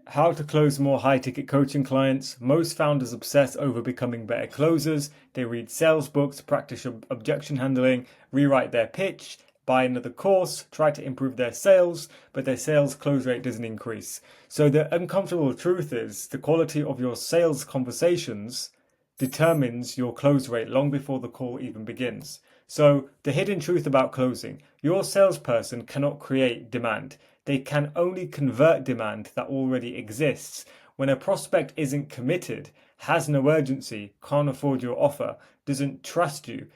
How to close more high-ticket coaching clients. Most founders obsess over becoming better closers. They read sales books, practice objection handling, rewrite their pitch, buy another course, try to improve their sales, but their sales close rate doesn't increase. So the uncomfortable truth is the quality of your sales conversations determines your close rate long before the call even begins. So the hidden truth about closing, your salesperson cannot create demand. They can only convert demand that already exists. When a prospect isn't committed, has no urgency, can't afford your offer, doesn't trust you,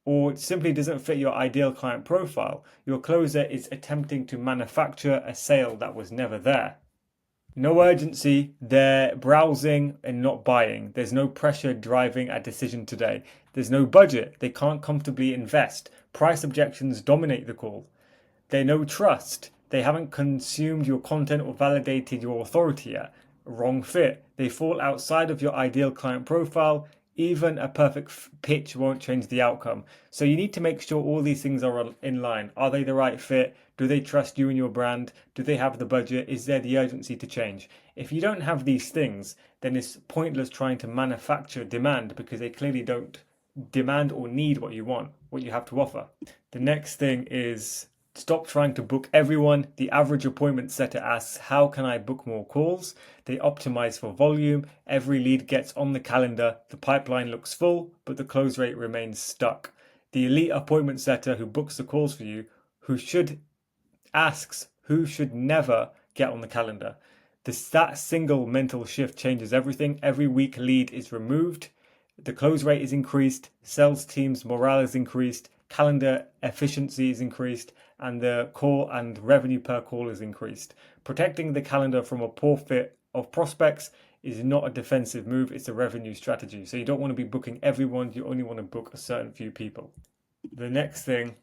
or simply doesn't fit your ideal client profile, your closer is attempting to manufacture a sale that was never there. No urgency, they're browsing and not buying. There's no pressure driving a decision today. There's no budget, they can't comfortably invest. Price objections dominate the call. They no trust. They haven't consumed your content or validated your authority yet. Wrong fit. They fall outside of your ideal client profile. Even a perfect pitch won't change the outcome. So you need to make sure all these things are in line. Are they the right fit? Do they trust you and your brand? Do they have the budget? Is there the urgency to change? If you don't have these things, then it's pointless trying to manufacture demand because they clearly don't demand or need what you want, what you have to offer. The next thing is stop trying to book everyone. The average appointment setter asks, how can I book more calls? They optimize for volume. Every lead gets on the calendar. The pipeline looks full, but the close rate remains stuck. The elite appointment setter who books the calls for you, asks who should never get on the calendar. That single mental shift changes everything. Every weak lead is removed. The close rate is increased. Sales team's morale is increased. Calendar efficiency is increased, and the call and revenue per call is increased. Protecting the calendar from a poor fit of prospects is not a defensive move, it's a revenue strategy. So you don't want to be booking everyone, you only want to book a certain few people. The next thing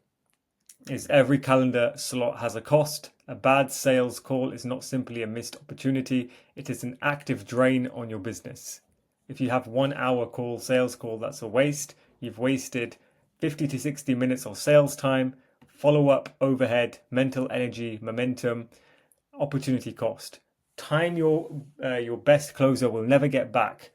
is every calendar slot has a cost. A bad sales call is not simply a missed opportunity, it is an active drain on your business. If you have 1 hour sales call, that's a waste. You've wasted 50 to 60 minutes of sales time, follow-up, overhead, mental energy, momentum, opportunity cost. Time your best closer will never get back.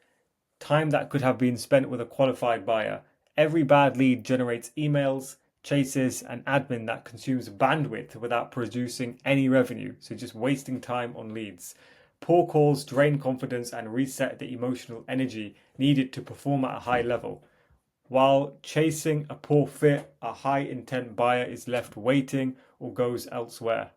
Time that could have been spent with a qualified buyer. Every bad lead generates emails, chases, and admin that consumes bandwidth without producing any revenue. So just wasting time on leads. Poor calls drain confidence and reset the emotional energy needed to perform at a high level. While chasing a poor fit, a high intent buyer is left waiting or goes elsewhere.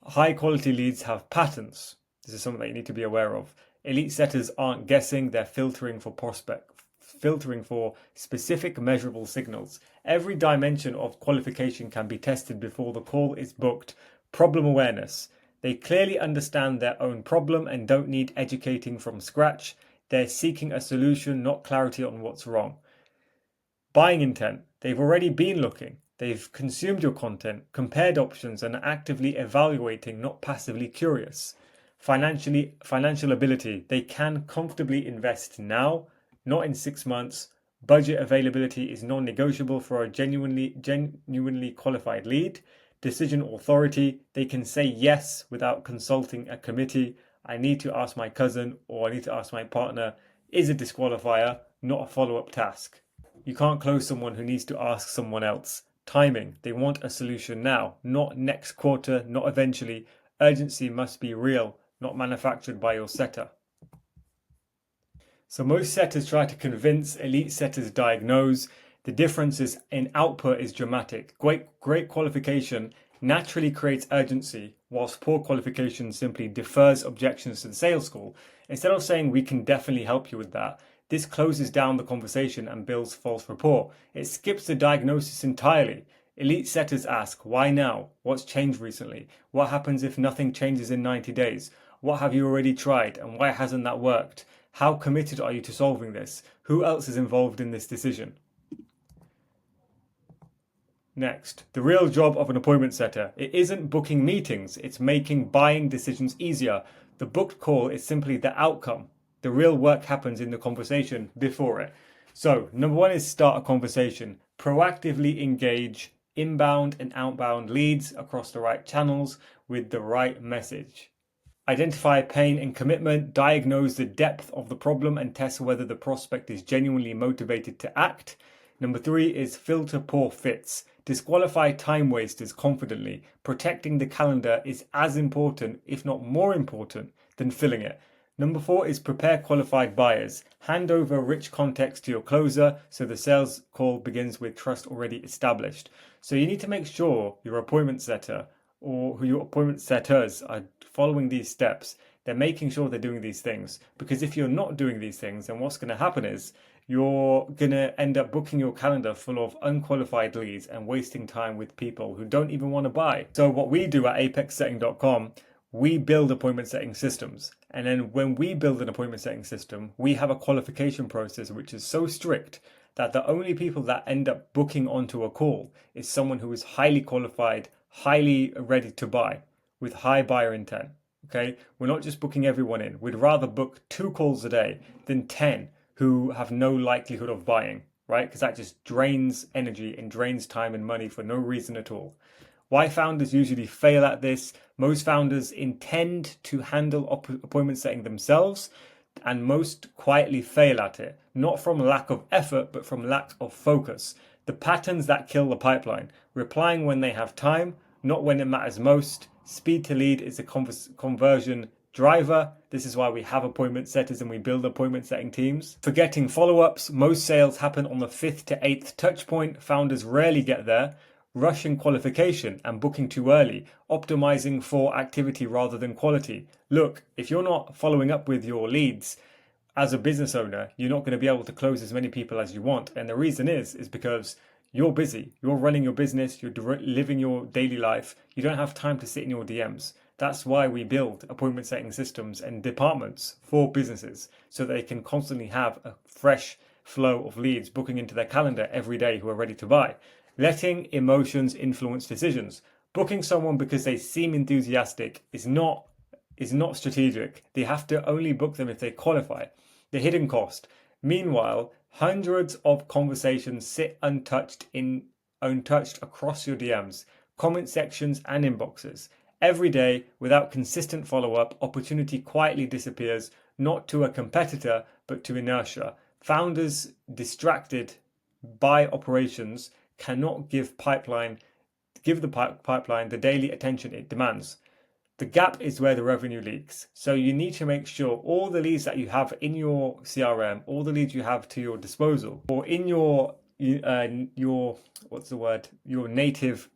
High quality leads have patterns. This is something that you need to be aware of. Elite setters aren't guessing, they're filtering for specific measurable signals. Every dimension of qualification can be tested before the call is booked. Problem awareness. They clearly understand their own problem and don't need educating from scratch. They're seeking a solution, not clarity on what's wrong. Buying intent. They've already been looking. They've consumed your content, compared options, and are actively evaluating, not passively curious. Financial ability. They can comfortably invest now, not in 6 months. Budget availability is non-negotiable for a genuinely qualified lead. Decision authority. They can say yes without consulting a committee. I need to ask my cousin or I need to ask my partner is a disqualifier, not a follow-up task. You can't close someone who needs to ask someone else. Timing. They want a solution now, not next quarter, not eventually. Urgency must be real, not manufactured by your setter. So most setters try to convince, elite setters diagnose. The differences in output is dramatic. Great qualification naturally creates urgency, whilst poor qualification simply defers objections to the sales call. Instead of saying we can definitely help you with that, this closes down the conversation and builds false rapport. It skips the diagnosis entirely. Elite setters ask, why now? What's changed recently? What happens if nothing changes in 90 days? What have you already tried and why hasn't that worked? How committed are you to solving this? Who else is involved in this decision? Next, the real job of an appointment setter. It isn't booking meetings, it's making buying decisions easier. The booked call is simply the outcome. The real work happens in the conversation before it. So, number one is start a conversation. Proactively engage inbound and outbound leads across the right channels with the right message. Identify pain and commitment, diagnose the depth of the problem and test whether the prospect is genuinely motivated to act. Number 3 is filter poor fits. Disqualify time wasters confidently. Protecting the calendar is as important, if not more important, than filling it. Number 4 is prepare qualified buyers. Hand over rich context to your closer so the sales call begins with trust already established. So you need to make sure your appointment setter or who your appointment setters are following these steps. They're making sure they're doing these things, because if you're not doing these things, then what's going to happen is you're going to end up booking your calendar full of unqualified leads and wasting time with people who don't even want to buy. So what we do at apexsetting.com, we build appointment setting systems. And then when we build an appointment setting system, we have a qualification process which is so strict that the only people that end up booking onto a call is someone who is highly qualified, highly ready to buy, with high buyer intent. Okay, we're not just booking everyone in. We'd rather book 2 calls a day than 10 who have no likelihood of buying, right? Because that just drains energy and drains time and money for no reason at all. Why founders usually fail at this? Most founders intend to handle appointment setting themselves, and most quietly fail at it, not from lack of effort, but from lack of focus. The patterns that kill the pipeline: replying when they have time, not when it matters most. Speed to lead is a conversion driver. This is why we have appointment setters and we build appointment setting teams. Forgetting follow-ups. Most sales happen on the 5th to 8th touch point. Founders rarely get there. Rushing qualification and booking too early. Optimizing for activity rather than quality. Look, if you're not following up with your leads as a business owner, you're not going to be able to close as many people as you want. And the reason is because you're busy. You're running your business. You're living your daily life. You don't have time to sit in your DMs. That's why we build appointment setting systems and departments for businesses, so that they can constantly have a fresh flow of leads booking into their calendar every day who are ready to buy. Letting emotions influence decisions. Booking someone because they seem enthusiastic is not strategic. They have to only book them if they qualify. The hidden cost. Meanwhile, hundreds of conversations sit untouched across your DMs, comment sections and inboxes. Every day, without consistent follow-up, opportunity quietly disappears, not to a competitor, but to inertia. Founders distracted by operations cannot give the pipeline the daily attention it demands. The gap is where the revenue leaks. So you need to make sure all the leads that you have in your CRM, all the leads you have to your disposal, or in your native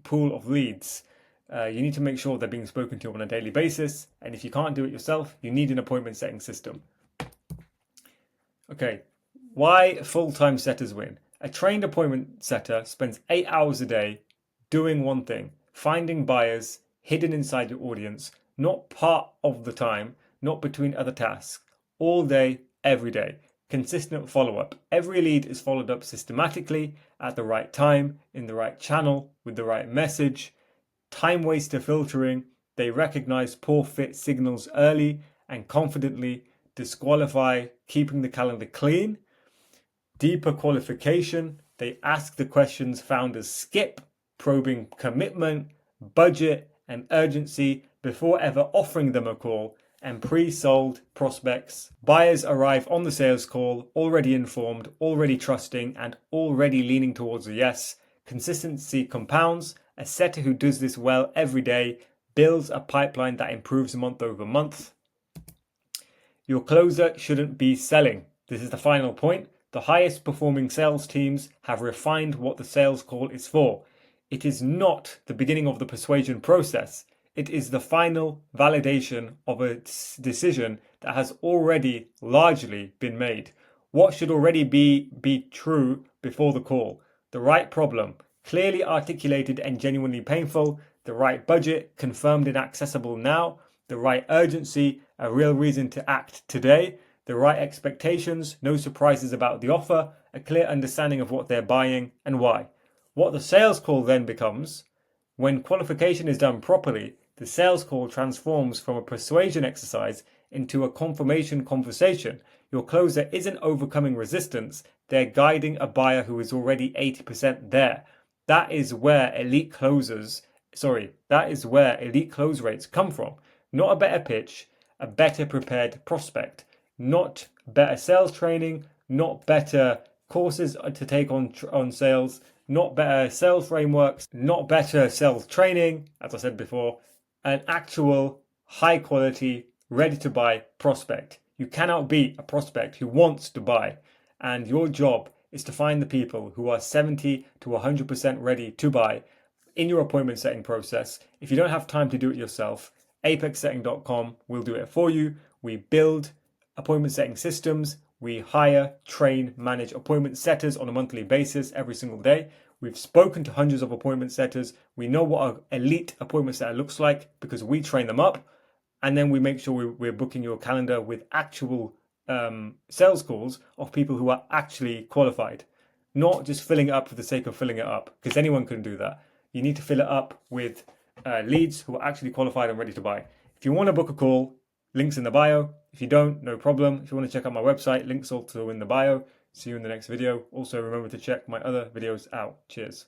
pool of leads, you need to make sure they're being spoken to on a daily basis. And if you can't do it yourself, you need an appointment setting system. Okay, why full-time setters win? A trained appointment setter spends 8 hours a day doing one thing: finding buyers hidden inside your audience, not part of the time, not between other tasks, all day, every day. Consistent follow-up. Every lead is followed up systematically, at the right time, in the right channel, with the right message. Time waster filtering. They recognize poor fit signals early and confidently disqualify, keeping the calendar clean. Deeper qualification. They ask the questions founders skip, probing commitment, budget, and urgency before ever offering them a call. And pre-sold prospects. Buyers arrive on the sales call already informed, already trusting, and already leaning towards a yes. Consistency compounds. A setter who does this well every day builds a pipeline that improves month over month. Your closer shouldn't be selling. This is the final point. The highest performing sales teams have refined what the sales call is for. It is not the beginning of the persuasion process. It is the final validation of a decision that has already largely been made. What should already be true before the call? The right problem, clearly articulated and genuinely painful. The right budget, confirmed and accessible now. The right urgency, a real reason to act today. The right expectations, no surprises about the offer. A clear understanding of what they're buying and why. What the sales call then becomes, when qualification is done properly, the sales call transforms from a persuasion exercise into a confirmation conversation. Your closer isn't overcoming resistance, they're guiding a buyer who is already 80% there. That is where elite close rates come from. Not a better pitch, a better prepared prospect. Not better sales training, not better courses to take on sales, not better sales frameworks, not better sales training, as I said before, an actual high quality, ready to buy prospect. You cannot beat a prospect who wants to buy, and your job is to find the people who are 70 to 100% ready to buy in your appointment setting process. If you don't have time to do it yourself, apexsetting.com will do it for you. We build appointment setting systems. We hire, train, manage appointment setters on a monthly basis every single day. We've spoken to hundreds of appointment setters. We know what an elite appointment setter looks like because we train them up. And then we make sure we're booking your calendar with actual sales calls of people who are actually qualified, not just filling it up for the sake of filling it up, because anyone can do that. You need to fill it up with leads who are actually qualified and ready to buy. If you want to book a call, links in the bio. If you don't, no problem. If you want to check out my website, links also in the bio. See you in the next video. Also, remember to check my other videos out. Cheers.